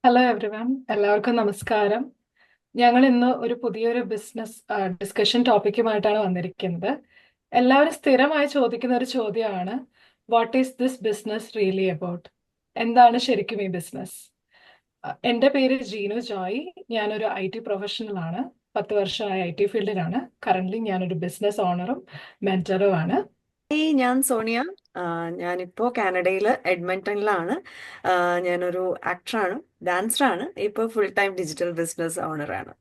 Hello everyone, എല്ലാവർക്കും നമസ്കാരം. ഞങ്ങൾ ഇന്ന് ഒരു പുതിയൊരു ബിസിനസ് ഡിസ്കഷൻ ടോപ്പിക്കുമായിട്ടാണ് വന്നിരിക്കുന്നത്. എല്ലാവരും സ്ഥിരമായി ചോദിക്കുന്ന ഒരു ചോദ്യമാണ്, what is this business really about? എന്താണ് ശരിക്കും ഈ ബിസിനസ്? എൻ്റെ പേര് ജീനു ജോയ്. ഞാനൊരു IT പ്രൊഫഷണലാണ്. 10 വർഷമായ IT ഫീൽഡിലാണ്. കറൻ്റ്ലി ഞാനൊരു ബിസിനസ് ഓണറും മെൻറ്ററുമാണ്. ഞാൻ സോണിയ. ഞാനിപ്പോ കാനഡയില് എഡ്മണ്ടണിലാണ്. ഞാനൊരു ആക്ടറാണ്, ഡാൻസറാണ്. ഇപ്പോൾ ഫുൾ ടൈം ഡിജിറ്റൽ ബിസിനസ് ഓണറാണ്.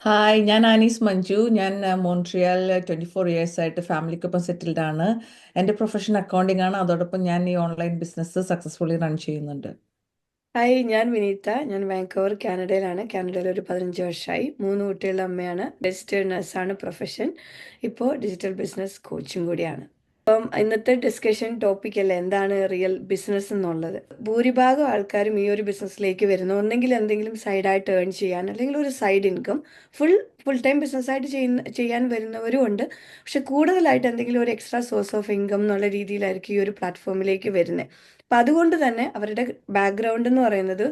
ഹായ്, ഞാൻ ആനീസ് മഞ്ജു. ഞാൻ മോൺട്രിയൽ 24 ഇയേഴ്സ് ആയിട്ട് ഫാമിലിക്കൊപ്പം സെറ്റിൽഡ് ആണ്. എൻ്റെ പ്രൊഫഷൻ അക്കൗണ്ടിംഗ് ആണ്. അതോടൊപ്പം ഞാൻ ഈ ഓൺലൈൻ ബിസിനസ് സക്സസ്ഫുള്ളി റൺ ചെയ്യുന്നുണ്ട്. ഹായ്, ഞാൻ വിനീത. ഞാൻ വാങ്കോവർ കാനഡയിലാണ്. കാനഡയിൽ ഒരു 15 വർഷമായി. 3 കുട്ടികളുടെ അമ്മയാണ്. രജിസ്റ്റേർഡ് നഴ്സാണ് പ്രൊഫഷൻ. ഇപ്പോൾ ഡിജിറ്റൽ ബിസിനസ് കോച്ചും കൂടിയാണ്. ഇന്നത്തെ ഡിസ്കഷൻ ടോപ്പിക് അല്ലേ, എന്താണ് റിയൽ ബിസിനസ് എന്നുള്ളത്. ഭൂരിഭാഗം ആൾക്കാരും ഈ ഒരു ബിസിനസ്സിലേക്ക് വരുന്നു, ഒന്നെങ്കിൽ എന്തെങ്കിലും സൈഡായിട്ട് ഏൺ ചെയ്യാൻ, അല്ലെങ്കിൽ ഒരു side income. Full full time ബിസിനസ്സായിട്ട് ചെയ്യാൻ വരുന്നവരും ഉണ്ട്. പക്ഷെ കൂടുതലായിട്ട് എന്തെങ്കിലും ഒരു എക്സ്ട്രാ സോഴ്സ് ഓഫ് ഇൻകം എന്നുള്ള രീതിയിലായിരിക്കും ഈ ഒരു പ്ലാറ്റ്ഫോമിലേക്ക് വരുന്നത്. അപ്പം അതുകൊണ്ട് തന്നെ അവരുടെ ബാക്ക്ഗ്രൗണ്ട് എന്ന് പറയുന്നത്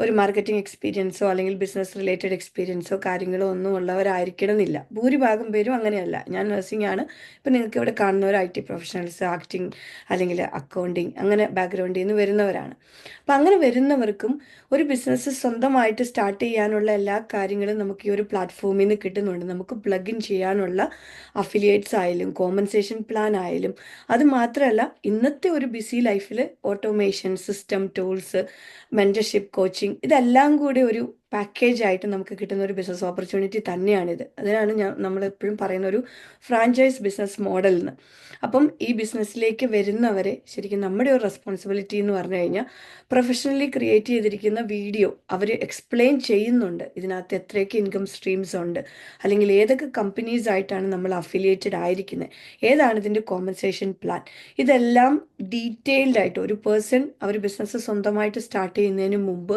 ഒരു മാർക്കറ്റിംഗ് എക്സ്പീരിയൻസോ അല്ലെങ്കിൽ ബിസിനസ് റിലേറ്റഡ് എക്സ്പീരിയൻസോ കാര്യങ്ങളോ ഒന്നും ഉള്ളവരായിരിക്കണമെന്നില്ല. ഭൂരിഭാഗം പേരും അങ്ങനെയല്ല. ഞാൻ നഴ്സിംഗ് ആണ്. ഇപ്പം നിങ്ങൾക്ക് ഇവിടെ കാണുന്നവർ IT പ്രൊഫഷണൽസ്, ആക്ടിങ് അല്ലെങ്കിൽ അക്കൗണ്ടിങ് അങ്ങനെ ബാക്ക്ഗ്രൗണ്ടിൽ നിന്ന് വരുന്നവരാണ്. അപ്പം അങ്ങനെ വരുന്നവർക്കും ഒരു ബിസിനസ് സ്വന്തമായിട്ട് സ്റ്റാർട്ട് ചെയ്യാനുള്ള എല്ലാ കാര്യങ്ങളും നമുക്ക് ഈ ഒരു പ്ലാറ്റ്ഫോമിൽ നിന്ന് കിട്ടുന്നുണ്ട്. നമുക്ക് പ്ലഗ് ഇൻ ചെയ്യാനുള്ള അഫിലിയേറ്റ്സ് ആയാലും കോമ്പൻസേഷൻ പ്ലാൻ ആയാലും, അത് മാത്രമല്ല ഇന്നത്തെ ഒരു ബിസി ലൈഫിൽ automation, system, tools, mentorship, coaching ഇതെല്ലാം കൂടി ഒരു പാക്കേജ് ആയിട്ട് നമുക്ക് കിട്ടുന്ന ഒരു ബിസിനസ് ഓപ്പർച്യൂണിറ്റി തന്നെയാണിത്. അതിനാണ് നമ്മൾ എപ്പോഴും പറയുന്ന ഒരു ഫ്രാഞ്ചൈസ് ബിസിനസ് മോഡൽ എന്ന്. അപ്പം ഈ ബിസിനസ്സിലേക്ക് വരുന്നവരെ ശരിക്കും നമ്മുടെ ഒരു റെസ്പോൺസിബിലിറ്റി എന്ന് പറഞ്ഞു കഴിഞ്ഞാൽ, പ്രൊഫഷണലി ക്രിയേറ്റ് ചെയ്തിരിക്കുന്ന വീഡിയോ അവർ എക്സ്പ്ലെയിൻ ചെയ്യുന്നുണ്ട്. ഇതിനകത്ത് എത്രയൊക്കെ ഇൻകം സ്ട്രീംസ് ഉണ്ട്, അല്ലെങ്കിൽ ഏതൊക്കെ കമ്പനീസ് ആയിട്ടാണ് നമ്മൾ അഫിലിയേറ്റഡ് ആയിരിക്കുന്നത്, ഏതാണ് ഇതിൻ്റെ കോമ്പൻസേഷൻ പ്ലാൻ, ഇതെല്ലാം ഡീറ്റെയിൽഡ് ആയിട്ട് ഒരു പേഴ്സൺ അവർ ബിസിനസ് സ്വന്തമായിട്ട് സ്റ്റാർട്ട് ചെയ്യുന്നതിന് മുമ്പ്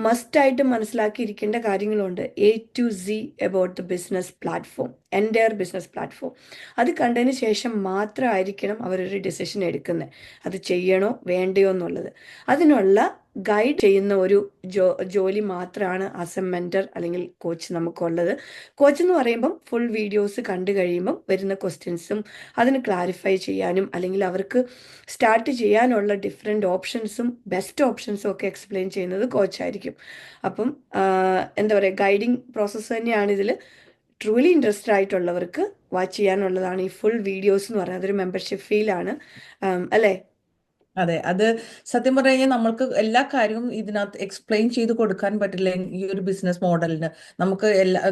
മസ്റ്റായിട്ട് മനസ്സിലാക്കിയിരിക്കേണ്ട കാര്യങ്ങളുണ്ട്. A to Z about the business platform, entire business platform. അത് കണ്ടതിന് ശേഷം മാത്രമായിരിക്കണം അവരൊരു ഡിസിഷൻ എടുക്കുന്നത്, അത് ചെയ്യണോ വേണ്ടയോ എന്നുള്ളത്. അതിനുള്ള ഗൈഡ് ചെയ്യുന്ന ഒരു ജോലി മാത്രമാണ് ആസ് എ മെൻറ്റർ അല്ലെങ്കിൽ കോച്ച് നമുക്കുള്ളത്. കോച്ച് എന്ന് പറയുമ്പം ഫുൾ വീഡിയോസ് കണ്ടു കഴിയുമ്പം വരുന്ന ക്വസ്റ്റ്യൻസും അതിന് ക്ലാരിഫൈ ചെയ്യാനും, അല്ലെങ്കിൽ അവർക്ക് സ്റ്റാർട്ട് ചെയ്യാനുള്ള ഡിഫറെൻറ്റ് ഓപ്ഷൻസും ബെസ്റ്റ് ഓപ്ഷൻസും ഒക്കെ എക്സ്പ്ലെയിൻ ചെയ്യുന്നത് കോച്ചായിരിക്കും. അപ്പം എന്താ പറയുക, ഗൈഡിങ് പ്രോസസ്സ് തന്നെയാണ് ഇതിൽ. ട്രൂലി ഇൻട്രസ്റ്റഡ് ആയിട്ടുള്ളവർക്ക് വാച്ച് ചെയ്യാനുള്ളതാണ് ഈ ഫുൾ വീഡിയോസ് എന്ന് പറയുന്നത്. അതൊരു മെമ്പർഷിപ്പ് ഫീലാണ്, അല്ലേ? അതെ, അത് സത്യം പറഞ്ഞു കഴിഞ്ഞാൽ നമ്മൾക്ക് എല്ലാ കാര്യവും ഇതിനകത്ത് എക്സ്പ്ലെയിൻ ചെയ്ത് കൊടുക്കാൻ പറ്റില്ല. ഈ ഒരു ബിസിനസ് മോഡലിന്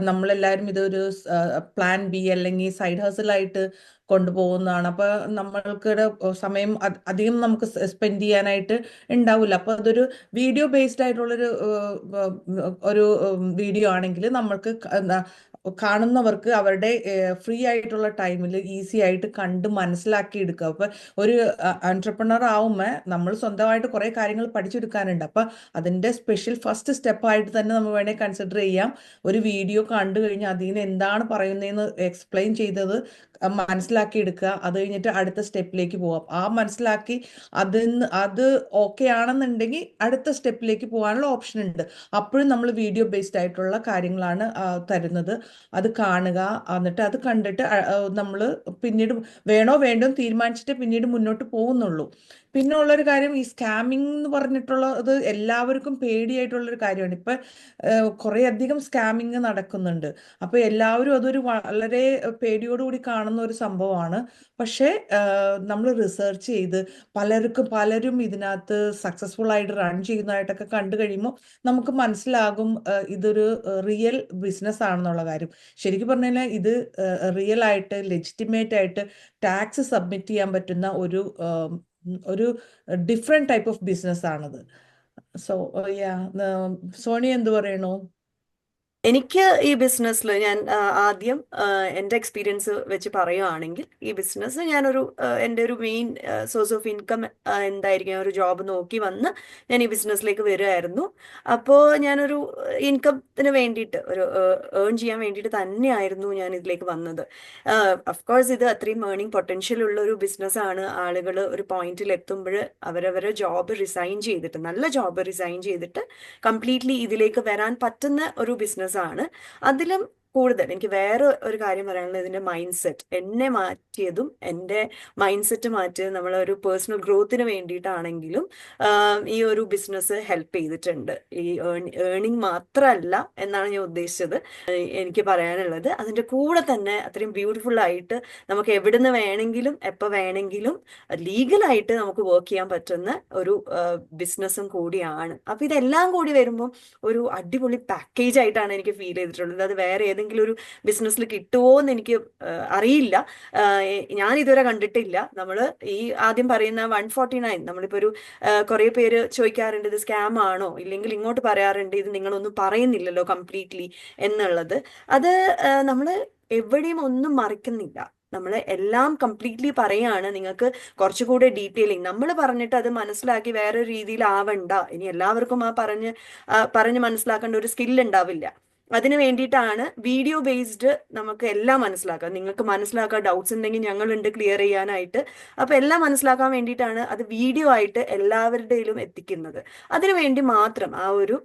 നമ്മളെല്ലാവരും ഇതൊരു പ്ലാൻ ബി അല്ലെങ്കിൽ സൈഡ് ഹസലായിട്ട് കൊണ്ടുപോകുന്നതാണ്. അപ്പൊ നമ്മൾക്കിടെ സമയം അധികം നമുക്ക് സ്പെൻഡ് ചെയ്യാനായിട്ട് ഉണ്ടാവില്ല. അപ്പൊ അതൊരു വീഡിയോ ബേസ്ഡ് ആയിട്ടുള്ളൊരു ഒരു വീഡിയോ ആണെങ്കിൽ നമ്മൾക്ക് കാണുന്നവർക്ക് അവരുടെ ഫ്രീ ആയിട്ടുള്ള ടൈമിൽ ഈസി ആയിട്ട് കണ്ട് മനസ്സിലാക്കി എടുക്കുക. അപ്പൊ ഒരു എന്റർപ്രണർ ആവുമ്പോൾ നമ്മൾ സ്വന്തമായിട്ട് കുറേ കാര്യങ്ങൾ പഠിച്ചെടുക്കാനുണ്ട്. അപ്പം അതിൻ്റെ സ്പെഷ്യൽ ഫസ്റ്റ് സ്റ്റെപ്പായിട്ട് തന്നെ നമ്മൾ വേണേൽ കൺസിഡർ ചെയ്യാം. ഒരു വീഡിയോ കണ്ടു കഴിഞ്ഞാൽ അതിൽ നിന്ന് എന്താണ് പറയുന്നതെന്ന് എക്സ്പ്ലെയിൻ ചെയ്തത് മനസ്സിലാക്കി എടുക്കുക. അത് കഴിഞ്ഞിട്ട് അടുത്ത സ്റ്റെപ്പിലേക്ക് പോവാം. മനസ്സിലാക്കി അത് ഓക്കെ ആണെന്നുണ്ടെങ്കിൽ അടുത്ത സ്റ്റെപ്പിലേക്ക് പോകാനുള്ള ഓപ്ഷൻ ഉണ്ട്. അപ്പോഴും നമ്മൾ വീഡിയോ ബേസ്ഡ് ആയിട്ടുള്ള കാര്യങ്ങളാണ് തരുന്നത്. അത് കാണുക. എന്നിട്ട് അത് കണ്ടിട്ട് നമ്മൾ പിന്നീട് വേണോ വേണ്ടോ എന്ന് തീരുമാനിച്ചിട്ട് പിന്നീട് മുന്നോട്ട് പോകുന്നുള്ളൂ. പിന്നെ ഉള്ളൊരു കാര്യം, ഈ സ്കാമിംഗ് എന്ന് പറഞ്ഞിട്ടുള്ളത് എല്ലാവർക്കും പേടിയായിട്ടുള്ളൊരു കാര്യമാണ്. ഇപ്പം കുറേ അധികം സ്കാമിങ് നടക്കുന്നുണ്ട്. അപ്പോൾ എല്ലാവരും അതൊരു വളരെ പേടിയോടുകൂടി കാണുന്ന ഒരു സംഭവമാണ്. പക്ഷേ നമ്മൾ റിസർച്ച് ചെയ്ത് പലരും ഇതിനകത്ത് സക്സസ്ഫുൾ ആയിട്ട് റൺ ചെയ്യുന്നതായിട്ടൊക്കെ കണ്ടു കഴിയുമ്പോൾ നമുക്ക് മനസ്സിലാകും ഇതൊരു റിയൽ ബിസിനസ് ആണെന്നുള്ള കാര്യം. ശരിക്കും പറഞ്ഞാൽ ഇത് റിയൽ ആയിട്ട് ലെജിറ്റിമേറ്റ് ആയിട്ട് ടാക്സ് സബ്മിറ്റ് ചെയ്യാൻ പറ്റുന്ന ഒരു ഡിഫറെന്റ് ടൈപ്പ് ഓഫ് ബിസിനസ് ആണത്. സോ യാ, സോണി എന്ത് പറയണു? എനിക്ക് ഈ ബിസിനസ്സിൽ ഞാൻ ആദ്യം എൻ്റെ എക്സ്പീരിയൻസ് വെച്ച് പറയുകയാണെങ്കിൽ ഈ ബിസിനസ് ഞാനൊരു എൻ്റെ ഒരു മെയിൻ സോഴ്സ് ഓഫ് ഇൻകം എന്തായിരിക്കും ഒരു ജോബ് നോക്കി വന്ന് ഞാൻ ഈ ബിസിനസ്സിലേക്ക് വരികയായിരുന്നു. അപ്പോൾ ഞാനൊരു ഇൻകത്തിന് വേണ്ടിയിട്ട് ഒരു ഏൺ ചെയ്യാൻ വേണ്ടിയിട്ട് തന്നെയായിരുന്നു ഞാൻ ഇതിലേക്ക് വന്നത്. അഫ്കോഴ്സ് ഇത് അത്രയും ഏർണിംഗ് പൊട്ടൻഷ്യൽ ഉള്ള ഒരു ബിസിനസ്സാണ്. ആളുകൾ ഒരു പോയിന്റിൽ എത്തുമ്പോൾ അവരവരെ ജോബ് റിസൈൻ ചെയ്തിട്ട്, നല്ല ജോബ് റിസൈൻ ചെയ്തിട്ട് കംപ്ലീറ്റ്ലി ഇതിലേക്ക് വരാൻ പറ്റുന്ന ഒരു ബിസിനസ്സാണ്. അതിലും കൂടുതൽ എനിക്ക് വേറെ ഒരു കാര്യം പറയാനുള്ളത് ഇതിന്റെ മൈൻഡ് സെറ്റ് എന്നെ മാറ്റിയതും എൻ്റെ മൈൻഡ് സെറ്റ് മാറ്റിയത് നമ്മളൊരു പേഴ്സണൽ ഗ്രോത്തിന് വേണ്ടിയിട്ടാണെങ്കിലും ഈ ഒരു ബിസിനസ് ഹെൽപ്പ് ചെയ്തിട്ടുണ്ട്. ഈ ഏണിങ് മാത്രമല്ല എന്നാണ് ഞാൻ ഉദ്ദേശിച്ചത് എനിക്ക് പറയാനുള്ളത്. അതിൻ്റെ കൂടെ തന്നെ അത്രയും ബ്യൂട്ടിഫുൾ ആയിട്ട് നമുക്ക് എവിടുന്ന് വേണമെങ്കിലും എപ്പോൾ വേണമെങ്കിലും ലീഗലായിട്ട് നമുക്ക് വർക്ക് ചെയ്യാൻ പറ്റുന്ന ഒരു ബിസിനസ്സും കൂടിയാണ്. അപ്പോൾ ഇതെല്ലാം കൂടി വരുമ്പോൾ ഒരു അടിപൊളി പാക്കേജ് ആയിട്ടാണ് എനിക്ക് ഫീൽ ചെയ്തിട്ടുള്ളത്. അത് വേറെ ഏതെങ്കിലും ഒരു ബിസിനസ്സിൽ കിട്ടുമോ എന്ന് എനിക്ക് അറിയില്ല. ഞാൻ ഇതുവരെ കണ്ടിട്ടില്ല. നമ്മൾ ഈ ആദ്യം പറയുന്ന 149 നമ്മളിപ്പോൾ ഒരു കുറേ പേര് ചോദിക്കാറുണ്ട് ഇത് സ്കാം ആണോ, ഇല്ലെങ്കിൽ ഇങ്ങോട്ട് പറയാറുണ്ട് ഇത് നിങ്ങളൊന്നും പറയുന്നില്ലല്ലോ കംപ്ലീറ്റ്ലി എന്നുള്ളത്. അത് നമ്മൾ എവിടെയും ഒന്നും മറിക്കുന്നില്ല. നമ്മൾ എല്ലാം കംപ്ലീറ്റ്ലി പറയാണ്. നിങ്ങൾക്ക് കുറച്ചുകൂടെ ഡീറ്റെയിലിംഗ് നമ്മൾ പറഞ്ഞിട്ട് അത് മനസ്സിലാക്കി വേറെ രീതിയിൽ ആവണ്ട. ഇനി എല്ലാവർക്കും പറഞ്ഞ് മനസ്സിലാക്കേണ്ട ഒരു സ്കിൽ ഉണ്ടാവില്ല. അതിന് വേണ്ടിയിട്ടാണ് വീഡിയോ ബേസ്ഡ് നമുക്ക് എല്ലാം മനസ്സിലാക്കാം. നിങ്ങൾക്ക് മനസ്സിലാക്കാൻ ഡൗട്ട്സ് ഉണ്ടെങ്കിൽ ഞങ്ങളുണ്ട് ക്ലിയർ ചെയ്യാനായിട്ട്. അപ്പോൾ എല്ലാം മനസ്സിലാക്കാൻ വേണ്ടിയിട്ടാണ് അത് വീഡിയോ ആയിട്ട് എല്ലാവരുടെയിലും എത്തിക്കുന്നത്. അതിനു വേണ്ടി മാത്രം ആ ഒരു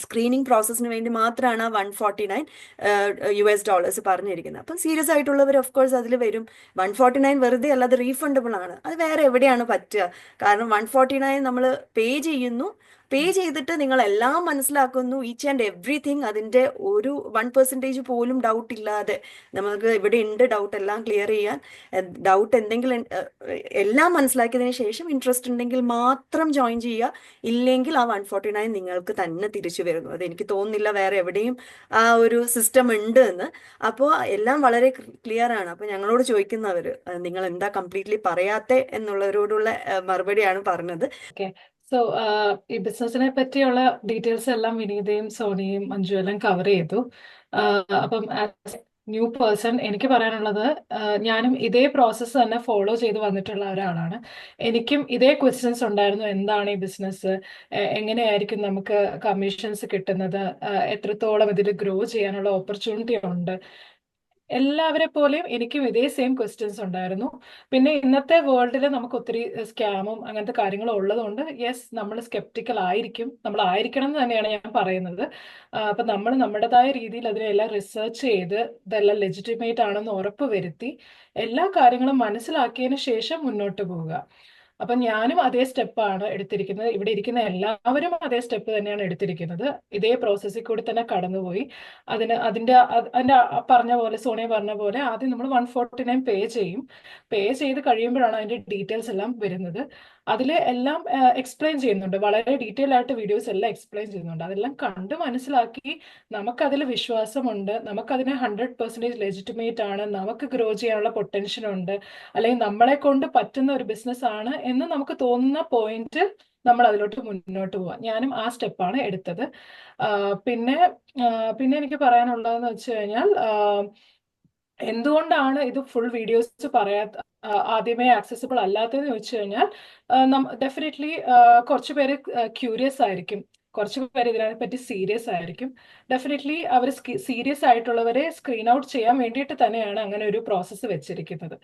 സ്ക്രീനിങ് പ്രോസസ്സിന് വേണ്ടി മാത്രമാണ് ആ $149 പറഞ്ഞിരിക്കുന്നത്. അപ്പം സീരിയസ് ആയിട്ടുള്ളവർ ഓഫ് കോഴ്സ് അതിൽ വരും. 149 വെറുതെ അല്ല, അത് റീഫണ്ടബിൾ ആണ്. അത് വേറെ എവിടെയാണ് പറ്റുക? കാരണം 149 നമ്മൾ പേ ചെയ്തിട്ട് നിങ്ങൾ എല്ലാം മനസ്സിലാക്കുന്നു, ഈച്ച് ആൻഡ് എവ്രിതിങ്. അതിൻ്റെ ഒരു 1% പോലും ഡൗട്ട് ഇല്ലാതെ നമുക്ക് ഇവിടെ ഉണ്ട് ഡൗട്ട് എല്ലാം ക്ലിയർ ചെയ്യാൻ. ഡൗട്ട് എന്തെങ്കിലും എല്ലാം മനസ്സിലാക്കിയതിന് ശേഷം ഇൻട്രസ്റ്റ് ഉണ്ടെങ്കിൽ മാത്രം ജോയിൻ ചെയ്യുക. ഇല്ലെങ്കിൽ ആ 149 നിങ്ങൾക്ക് തന്നെ തിരിച്ചു വരുന്നു. അതെനിക്ക് തോന്നുന്നില്ല വേറെ എവിടെയും ആ ഒരു സിസ്റ്റം ഉണ്ട് എന്ന്. അപ്പോൾ എല്ലാം വളരെ ക്ലിയർ ആണ്. അപ്പോൾ ഞങ്ങളോട് ചോദിക്കുന്നവർ നിങ്ങൾ എന്താ കംപ്ലീറ്റ്ലി പറയാത്തെ എന്നുള്ളവരോടുള്ള മറുപടിയാണ് പറഞ്ഞത്. ഓക്കെ. സോ ഈ ബിസിനസിനെ പറ്റിയുള്ള ഡീറ്റെയിൽസ് എല്ലാം വിനീതയും സോണിയും മഞ്ജു എല്ലാം കവർ ചെയ്തു. അപ്പം ആസ് ന്യൂ പേഴ്സൺ എനിക്ക് പറയാനുള്ളത്, ഞാനും ഇതേ പ്രോസസ്സ് തന്നെ ഫോളോ ചെയ്ത് വന്നിട്ടുള്ള ഒരാളാണ്. എനിക്കും ഇതേ ക്വസ്റ്റ്യൻസ് ഉണ്ടായിരുന്നു. എന്താണ് ഈ ബിസിനസ്, എങ്ങനെയായിരിക്കും നമുക്ക് കമ്മീഷൻസ് കിട്ടുന്നത്, എത്രത്തോളം ഇതിൽ ഗ്രോ ചെയ്യാനുള്ള ഓപ്പർച്യൂണിറ്റി ഉണ്ട്. എല്ലാവരെ പോലെയും എനിക്കും ഇതേ സെയിം ക്വസ്റ്റ്യൻസ് ഉണ്ടായിരുന്നു. പിന്നെ ഇന്നത്തെ വേൾഡിൽ നമുക്ക് ഒത്തിരി സ്കാമും അങ്ങനത്തെ കാര്യങ്ങളും ഉള്ളതുകൊണ്ട് യെസ്, നമ്മൾ സ്കെപ്റ്റിക്കൽ ആയിരിക്കും. നമ്മൾ ആയിരിക്കണം എന്ന് തന്നെയാണ് ഞാൻ പറയുന്നത്. അപ്പം നമ്മൾ നമ്മുടേതായ രീതിയിൽ അതിനെല്ലാം റിസർച്ച് ചെയ്ത് ഇതെല്ലാം ലെജിറ്റിമേറ്റ് ആണെന്ന് ഉറപ്പ് വരുത്തി എല്ലാ കാര്യങ്ങളും മനസ്സിലാക്കിയതിന് ശേഷം മുന്നോട്ട് പോവുക. അപ്പം ഞാനും അതേ സ്റ്റെപ്പാണ് എടുത്തിരിക്കുന്നത്. ഇവിടെ ഇരിക്കുന്ന എല്ലാവരും അതേ സ്റ്റെപ്പ് തന്നെയാണ് എടുത്തിരിക്കുന്നത്. ഇതേ പ്രോസസ്സിൽ കൂടി തന്നെ കടന്നുപോയി. അതിന്റെ പറഞ്ഞ പോലെ, സോണിയ പറഞ്ഞ പോലെ, ആദ്യം നമ്മൾ 149 പേ ചെയ്യും. പേ ചെയ്ത് കഴിയുമ്പോഴാണ് അതിന്റെ ഡീറ്റെയിൽസ് എല്ലാം വരുന്നത്. അതിൽ എല്ലാം എക്സ്പ്ലെയിൻ ചെയ്യുന്നുണ്ട്. വളരെ ഡീറ്റെയിൽ ആയിട്ട് വീഡിയോസ് എല്ലാം എക്സ്പ്ലെയിൻ ചെയ്യുന്നുണ്ട്. അതെല്ലാം കണ്ട് മനസ്സിലാക്കി നമുക്കതിൽ വിശ്വാസമുണ്ട്, നമുക്കതിനെ 100% ലെജിറ്റിമേറ്റ് ആണ്, നമുക്ക് ഗ്രോ ചെയ്യാനുള്ള പൊട്ടൻഷ്യൽ ഉണ്ട്, അല്ലെങ്കിൽ നമ്മളെ കൊണ്ട് പറ്റുന്ന ഒരു ബിസിനസ് ആണ് എന്ന് നമുക്ക് തോന്നുന്ന പോയിന്റ് നമ്മൾ അതിലോട്ട് മുന്നോട്ട് പോവാം. ഞാനും ആ സ്റ്റെപ്പാണ് എടുത്തത്. പിന്നെ എനിക്ക് പറയാനുള്ളതെന്ന് വെച്ച് കഴിഞ്ഞാൽ, എന്തുകൊണ്ടാണ് ഇത് ഫുൾ വീഡിയോസ് ആദ്യമേ ആക്സസിബിൾ അല്ലാത്തതെന്ന് ചോദിച്ചു കഴിഞ്ഞാൽ, ഡെഫിനറ്റ്ലി കുറച്ച് പേര് ക്യൂരിയസ് ആയിരിക്കും, കുറച്ച് പേര് ഇതിനെ പറ്റി സീരിയസ് ആയിരിക്കും. ഡെഫിനറ്റ്ലി അവർ സീരിയസ് ആയിട്ടുള്ളവരെ സ്ക്രീൻ ഔട്ട് ചെയ്യാൻ വേണ്ടിയിട്ട് തന്നെയാണ് അങ്ങനെ ഒരു പ്രോസസ്സ് വെച്ചിരിക്കുന്നത്.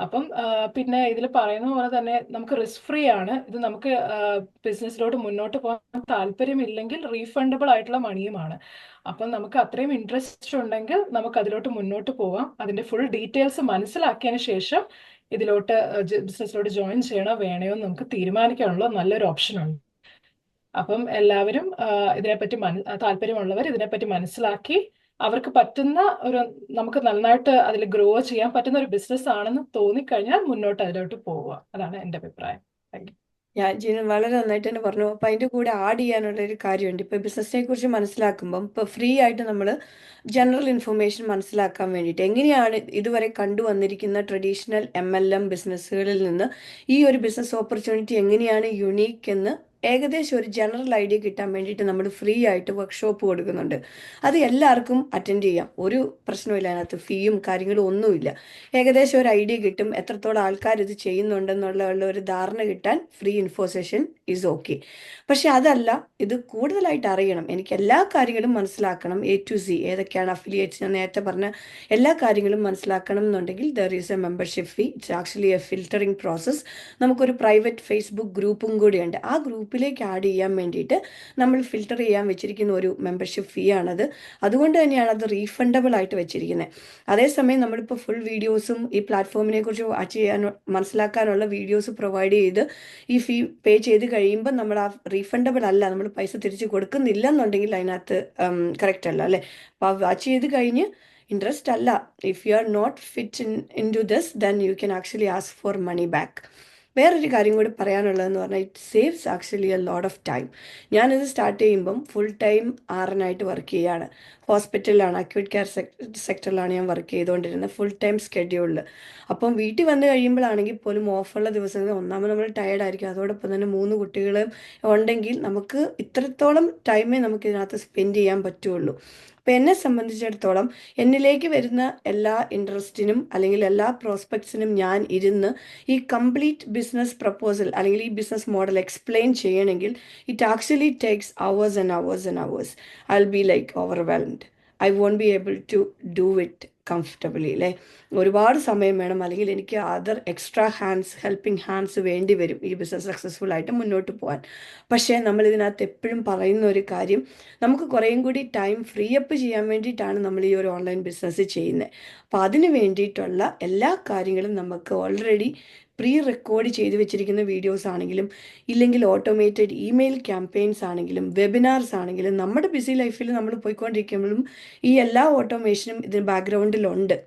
അപ്പം പിന്നെ ഇതിൽ പറയുന്ന പോലെ തന്നെ നമുക്ക് റിസ്ക് ഫ്രീ ആണ് ഇത്. നമുക്ക് ബിസിനസ്സിലോട്ട് മുന്നോട്ട് പോകാൻ താല്പര്യമില്ലെങ്കിൽ റീഫണ്ടബിൾ ആയിട്ടുള്ള മണിയുമാണ്. അപ്പം നമുക്ക് അത്രയും ഇൻട്രസ്റ്റ് ഉണ്ടെങ്കിൽ നമുക്ക് അതിലോട്ട് മുന്നോട്ട് പോവാം. അതിന്റെ ഫുൾ ഡീറ്റെയിൽസ് മനസ്സിലാക്കിയതിന് ശേഷം ഇതിലോട്ട് ബിസിനസ്സിലോട്ട് ജോയിൻ ചെയ്യണോ വേണയോ എന്ന് നമുക്ക് തീരുമാനിക്കാനുള്ള നല്ലൊരു ഓപ്ഷൻ ഉണ്ട്. അപ്പം എല്ലാവരും ഇതിനെപ്പറ്റി താല്പര്യമുള്ളവർ ഇതിനെപ്പറ്റി മനസ്സിലാക്കി അവർക്ക് പറ്റുന്ന നമുക്ക് നന്നായിട്ട് അതിൽ ഗ്രോ ചെയ്യാൻ പറ്റുന്ന ഒരു ബിസിനസ് ആണെന്ന് തോന്നിക്കഴിഞ്ഞാൽ മുന്നോട്ട് അതിലോട്ട് പോവുക. അതാണ് എൻ്റെ അഭിപ്രായം. Thank you. ഞാൻ ജീനൻ വളരെ നന്നായിട്ട് തന്നെ പറഞ്ഞു. അപ്പം അതിൻ്റെ കൂടെ ആഡ് ചെയ്യാനുള്ള ഒരു കാര്യമുണ്ട്. ഇപ്പോൾ ബിസിനസ്സിനെ കുറിച്ച് മനസ്സിലാക്കുമ്പം ഇപ്പോൾ ഫ്രീ ആയിട്ട് നമ്മൾ ജനറൽ ഇൻഫർമേഷൻ മനസ്സിലാക്കാൻ വേണ്ടിയിട്ട് എങ്ങനെയാണ് ഇതുവരെ കണ്ടുവന്നിരിക്കുന്ന ട്രഡീഷണൽ MLM ബിസിനസ്സുകളിൽ നിന്ന് ഈ ഒരു ബിസിനസ് ഓപ്പർച്യൂണിറ്റി എങ്ങനെയാണ് യുണീക്ക് എന്ന് ഏകദേശം ഒരു ജനറൽ ഐഡിയ കിട്ടാൻ വേണ്ടിയിട്ട് നമ്മൾ ഫ്രീ ആയിട്ട് വർക്ക്ഷോപ്പ് കൊടുക്കുന്നുണ്ട്. അത് എല്ലാവർക്കും അറ്റൻഡ് ചെയ്യാം, ഒരു പ്രശ്നമില്ല, അതിനകത്ത് ഫീയും കാര്യങ്ങളും ഒന്നുമില്ല. ഏകദേശം ഒരു ഐഡിയ കിട്ടും, എത്രത്തോളം ആൾക്കാർ ഇത് ചെയ്യുന്നുണ്ടെന്നുള്ള ഒരു ധാരണ കിട്ടാൻ free info session is okay. പക്ഷെ അതല്ല, ഇത് കൂടുതലായിട്ട് അറിയണം, എനിക്ക് എല്ലാ കാര്യങ്ങളും മനസ്സിലാക്കണം, എ ടു സി ഏതൊക്കെയാണ് അഫിലിയേറ്റ്സ്, ഞാൻ നേരത്തെ പറഞ്ഞ എല്ലാ കാര്യങ്ങളും മനസ്സിലാക്കണം എന്നുണ്ടെങ്കിൽ there is A membership fee. It's actually A filtering process. നമുക്കൊരു പ്രൈവറ്റ് ഫേസ്ബുക്ക് ഗ്രൂപ്പും കൂടിയുണ്ട്. ആ ഗ്രൂപ്പിലേക്ക് ആഡ് ചെയ്യാൻ വേണ്ടിയിട്ട് നമ്മൾ ഫിൽറ്റർ ചെയ്യാൻ വെച്ചിരിക്കുന്ന ഒരു മെമ്പർഷിപ്പ് ഫീ ആണത്. അതുകൊണ്ട് തന്നെയാണ് അത് റീഫണ്ടബിൾ ആയിട്ട് വെച്ചിരിക്കുന്നത്. അതേസമയം നമ്മളിപ്പോൾ ഫുൾ വീഡിയോസും ഈ പ്ലാറ്റ്ഫോമിനെ കുറിച്ച് വാച്ച് ചെയ്യാനോ മനസ്സിലാക്കാനുള്ള വീഡിയോസ് പ്രൊവൈഡ് ചെയ്ത് ഈ ഫീ പേ ചെയ്ത് കഴിയുമ്പോൾ നമ്മൾ ആ റീഫണ്ടബിൾ അല്ല, നമ്മൾ പൈസ തിരിച്ച് കൊടുക്കുന്നില്ല എന്നുണ്ടെങ്കിൽ അതിനകത്ത് കറക്റ്റ് അല്ല അല്ലേ. അപ്പോൾ വാച്ച് ചെയ്ത് കഴിഞ്ഞ് ഇൻട്രസ്റ്റ് അല്ല, if you are not fit in to this then you can actually ask for money back. വേറൊരു കാര്യം കൂടി പറയാനുള്ളതെന്ന് പറഞ്ഞാൽ it saves actually a lot of time. ഞാനിത് സ്റ്റാർട്ട് ചെയ്യുമ്പം ഫുൾ ടൈം ആറിനായിട്ട് വർക്ക് ചെയ്യുകയാണ്. ഹോസ്പിറ്റലിലാണ്, അക്യൂട്ട് കെയർ സെക്ടറിലാണ് ഞാൻ വർക്ക് ചെയ്തുകൊണ്ടിരുന്നത്, ഫുൾ ടൈം സ്കെഡ്യൂളിൽ. അപ്പം വീട്ടിൽ വന്ന് കഴിയുമ്പോഴാണെങ്കിൽ പോലും ഓഫുള്ള ദിവസങ്ങളിൽ ഒന്നാമത് നമ്മൾ ടയേർഡായിരിക്കും, അതോടൊപ്പം തന്നെ 3 കുട്ടികൾ ഉണ്ടെങ്കിൽ നമുക്ക് ഇത്രത്തോളം ടൈമേ നമുക്ക് ഇതിനകത്ത് സ്പെൻഡ് ചെയ്യാൻ പറ്റുള്ളൂ. അപ്പം എന്നെ സംബന്ധിച്ചിടത്തോളം എന്നിലേക്ക് വരുന്ന എല്ലാ ഇൻട്രസ്റ്റിനും അല്ലെങ്കിൽ എല്ലാ പ്രോസ്പെക്ട്സിനും ഞാൻ ഇരുന്ന് ഈ കംപ്ലീറ്റ് ബിസിനസ് പ്രപ്പോസൽ അല്ലെങ്കിൽ ഈ ബിസിനസ് മോഡൽ എക്സ്പ്ലെയിൻ ചെയ്യണമെങ്കിൽ it actually takes hours and hours and hours. I will be like overwhelmed. I won't be able to do it comfortably അല്ലേ. ഒരുപാട് സമയം വേണം, അല്ലെങ്കിൽ എനിക്ക് അതർ എക്സ്ട്രാ ഹെൽപ്പിംഗ് ഹാൻഡ്സ് വേണ്ടി വരും ഈ ബിസിനസ് സക്സസ്ഫുൾ ആയിട്ട് മുന്നോട്ട് പോകാൻ. പക്ഷേ നമ്മൾ ഇതിനകത്ത് എപ്പോഴും പറയുന്ന ഒരു കാര്യം, നമുക്ക് കുറേയും കൂടി ടൈം ഫ്രീ അപ്പ് ചെയ്യാൻ വേണ്ടിയിട്ടാണ് നമ്മൾ ഈ ഒരു ഓൺലൈൻ ബിസിനസ് ചെയ്യുന്നത്. അപ്പോൾ അതിന് വേണ്ടിയിട്ടുള്ള എല്ലാ കാര്യങ്ങളും നമുക്ക് ഓൾറെഡി പ്രീ റെക്കോർഡ് ചെയ്ത് വെച്ചിരിക്കുന്ന വീഡിയോസ് ആണെങ്കിലും ഇല്ലെങ്കിൽ ഓട്ടോമേറ്റഡ് ഇമെയിൽ ക്യാമ്പയിൻസ് ആണെങ്കിലും വെബിനാർസ് ആണെങ്കിലും നമ്മുടെ ബിസി ലൈഫിൽ നമ്മൾ പോയിക്കൊണ്ടിരിക്കുമ്പോഴും ഈ എല്ലാ ഓട്ടോമേഷനും ഇതിന് ബാക്ക്ഗ്രൗണ്ടിലുണ്ട്.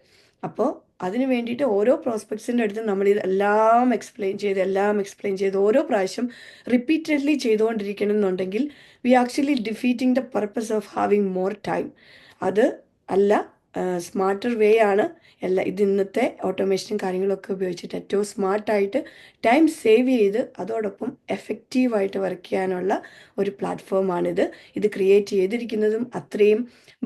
അപ്പോൾ അതിന് വേണ്ടിയിട്ട് ഓരോ പ്രോസ്പെക്ട്സിൻ്റെ അടുത്ത് നമ്മൾ ഇതെല്ലാം എക്സ്പ്ലെയിൻ ചെയ്ത് ഓരോ പ്രാവശ്യം റിപ്പീറ്റഡ്ലി ചെയ്തുകൊണ്ടിരിക്കണം എന്നുണ്ടെങ്കിൽ we actually defeating the purpose of having more time. അത് അല്ല, സ്മാർട്ടർ വേ ആണ് ഇത് ഇന്നത്തെ ഓട്ടോമേഷനും കാര്യങ്ങളൊക്കെ ഉപയോഗിച്ചിട്ട് ഏറ്റവും സ്മാർട്ടായിട്ട് ടൈം സേവ് ചെയ്ത് അതോടൊപ്പം എഫക്റ്റീവായിട്ട് വർക്ക് ചെയ്യാനുള്ള ഒരു പ്ലാറ്റ്ഫോമാണിത്. ഇത് ക്രിയേറ്റ് ചെയ്തിരിക്കുന്നതും അത്രയും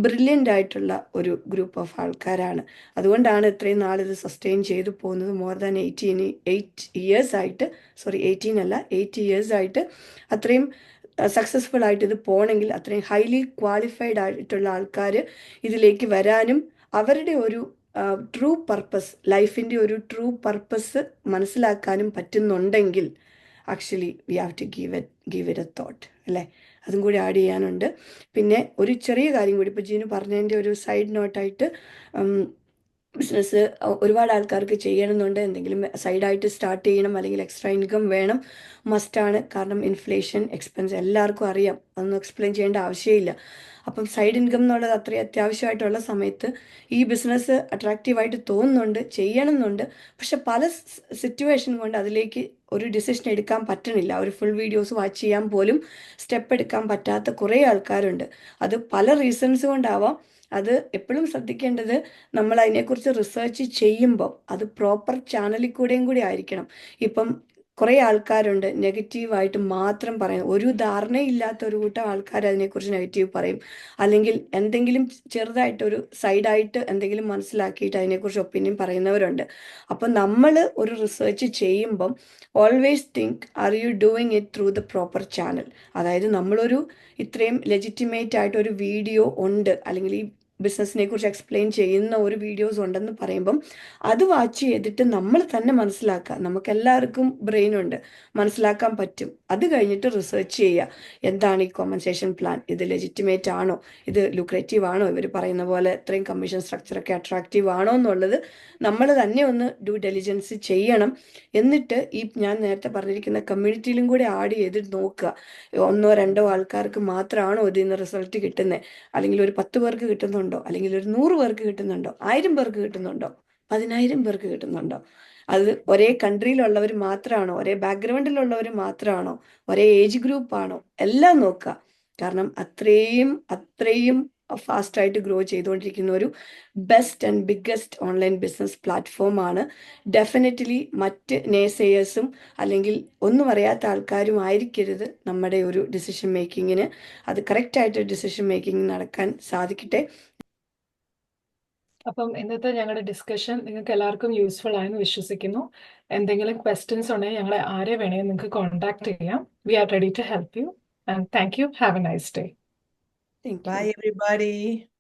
ബ്രില്യൻ്റ് ആയിട്ടുള്ള ഒരു ഗ്രൂപ്പ് ഓഫ് ആൾക്കാരാണ്. അതുകൊണ്ടാണ് ഇത്രയും നാളിത് സസ്റ്റെയിൻ ചെയ്തു പോകുന്നത്. മോർ ദാൻ 8 ഇയേഴ്സ് ആയിട്ട്, 8 ഇയേഴ്സ് ആയിട്ട് അത്രയും സക്സസ്ഫുൾ ആയിട്ട് ഇത് പോകണമെങ്കിൽ അത്രയും ഹൈലി ക്വാളിഫൈഡ് ആയിട്ടുള്ള ആൾക്കാർ ഇതിലേക്ക് വരാനും അവരുടെ ഒരു ട്രൂ പർപ്പസ്, ലൈഫിൻ്റെ ഒരു ട്രൂ പർപ്പസ് മനസ്സിലാക്കാനും പറ്റുന്നുണ്ടെങ്കിൽ actually we have to give it a thought അല്ലേ. അതും കൂടി ആഡ് ചെയ്യാനുണ്ട്. പിന്നെ ഒരു ചെറിയ കാര്യം കൂടി ഇപ്പോൾ ജീനു പറഞ്ഞതിൻ്റെ ഒരു സൈഡ് നോട്ടായിട്ട്, ബിസിനസ് ഒരുപാട് ആൾക്കാർക്ക് ചെയ്യണമെന്നുണ്ട്, എന്തെങ്കിലും സൈഡായിട്ട് സ്റ്റാർട്ട് ചെയ്യണം അല്ലെങ്കിൽ എക്സ്ട്രാ ഇൻകം വേണം, മസ്റ്റാണ്. കാരണം ഇൻഫ്ലേഷൻ, എക്സ്പെൻസ് എല്ലാവർക്കും അറിയാം, അതൊന്നും എക്സ്പ്ലെയിൻ ചെയ്യേണ്ട ആവശ്യമില്ല. അപ്പം സൈഡ് ഇൻകം എന്നുള്ളത് അത്രയും അത്യാവശ്യമായിട്ടുള്ള സമയത്ത് ഈ ബിസിനസ് അട്രാക്റ്റീവായിട്ട് തോന്നുന്നുണ്ട്, ചെയ്യണമെന്നുണ്ട്. പക്ഷെ പല സിറ്റുവേഷൻ കൊണ്ട് അതിലേക്ക് ഒരു ഡിസിഷൻ എടുക്കാൻ പറ്റണില്ല. ഒരു ഫുൾ വീഡിയോസ് വാച്ച് ചെയ്യാൻ പോലും സ്റ്റെപ്പ് എടുക്കാൻ പറ്റാത്ത കുറേ ആൾക്കാരുണ്ട്. അത് പല റീസൺസ് കൊണ്ടാവാം. അത് എപ്പോഴും ശ്രദ്ധിക്കേണ്ടത്, നമ്മൾ അതിനെക്കുറിച്ച് റിസർച്ച് ചെയ്യുമ്പോൾ അത് പ്രോപ്പർ ചാനലിൽ കൂടെയും കൂടി ആയിരിക്കണം. ഇപ്പം കുറേ ആൾക്കാരുണ്ട് നെഗറ്റീവായിട്ട് മാത്രം പറയും, ഒരു ധാരണയില്ലാത്ത ഒരു കൂട്ടം ആൾക്കാർ അതിനെക്കുറിച്ച് നെഗറ്റീവ് പറയും, അല്ലെങ്കിൽ എന്തെങ്കിലും ചെറുതായിട്ടൊരു സൈഡായിട്ട് എന്തെങ്കിലും മനസ്സിലാക്കിയിട്ട് അതിനെക്കുറിച്ച് ഒപ്പീനിയൻ പറയുന്നവരുണ്ട്. അപ്പം നമ്മൾ ഒരു റിസർച്ച് ചെയ്യുമ്പം always think, are you doing it through the proper channel. അതായത് നമ്മളൊരു ഇത്രയും ലെജിറ്റിമേറ്റ് ആയിട്ട് ഒരു വീഡിയോ ഉണ്ട്, അല്ലെങ്കിൽ ഈ ബിസിനസ്സിനെ കുറിച്ച് എക്സ്പ്ലെയിൻ ചെയ്യുന്ന ഒരു വീഡിയോസ് ഉണ്ടെന്ന് പറയുമ്പം അത് വാച്ച് ചെയ്തിട്ട് നമ്മൾ തന്നെ മനസ്സിലാക്കുക. നമുക്ക് എല്ലാവർക്കും ബ്രെയിൻ ഉണ്ട്, മനസ്സിലാക്കാൻ പറ്റും. അത് കഴിഞ്ഞിട്ട് റിസർച്ച് ചെയ്യുക, എന്താണ് ഈ കോമ്പൻസേഷൻ പ്ലാൻ, ഇത് ലെജിറ്റിമേറ്റ് ആണോ, ഇത് ലുക്രേറ്റീവ് ആണോ, ഇവർ പറയുന്ന പോലെ ഇത്രയും കമ്മീഷൻ സ്ട്രക്ചറൊക്കെ അട്രാക്റ്റീവ് ആണോ എന്നുള്ളത് നമ്മൾ തന്നെ ഒന്ന് ഡ്യൂ ഡെലിജൻസ് ചെയ്യണം. എന്നിട്ട് ഈ ഞാൻ നേരത്തെ പറഞ്ഞിരിക്കുന്ന കമ്മ്യൂണിറ്റിയിലും കൂടെ ആഡ് ചെയ്ത് നോക്കുക, 1-2 ആൾക്കാർക്ക് മാത്രമാണോ ഇതിൽ നിന്ന് റിസൾട്ട് കിട്ടുന്നത്, അല്ലെങ്കിൽ ഒരു 10 പേർക്ക് കിട്ടുന്നുണ്ടോ, അല്ലെങ്കിൽ ഒരു 100 പേർക്ക് കിട്ടുന്നുണ്ടോ, 1000 പേർക്ക് കിട്ടുന്നുണ്ടോ, 10,000 പേർക്ക് കിട്ടുന്നുണ്ടോ, അത് ഒരേ കൺട്രിയിലുള്ളവർ മാത്രമാണോ, ഒരേ ബാക്ക്ഗ്രൗണ്ടിലുള്ളവർ മാത്രമാണോ, ഒരേ ഏജ് ഗ്രൂപ്പാണോ, എല്ലാം നോക്കുക. കാരണം അത്രയും ഫാസ്റ്റായിട്ട് ഗ്രോ ചെയ്തുകൊണ്ടിരിക്കുന്ന ഒരു best and biggest online business പ്ലാറ്റ്ഫോമാണ്. ഡെഫിനറ്റ്ലി മറ്റ് നേസേയേഴ്സും അല്ലെങ്കിൽ ഒന്നും അറിയാത്ത ആൾക്കാരും ആയിരിക്കരുത് നമ്മുടെ ഒരു ഡിസിഷൻ മേക്കിങ്ങിന്. അത് കറക്റ്റായിട്ട് ഡിസിഷൻ മേക്കിംഗ് നടക്കാൻ സാധിക്കട്ടെ. അപ്പം ഇന്നത്തെ ഞങ്ങളുടെ ഡിസ്കഷൻ നിങ്ങൾക്ക് എല്ലാവർക്കും യൂസ്ഫുൾ ആയെന്ന് വിശ്വസിക്കുന്നു. എന്തെങ്കിലും ക്വസ്റ്റ്യൻസ് ഉണ്ടെങ്കിൽ ഞങ്ങളെ ആരെ വേണമെങ്കിൽ നിങ്ങൾക്ക് കോൺടാക്ട് ചെയ്യാം. We are ready to help you and thank you. Have a nice day. Thank you. Bye, everybody.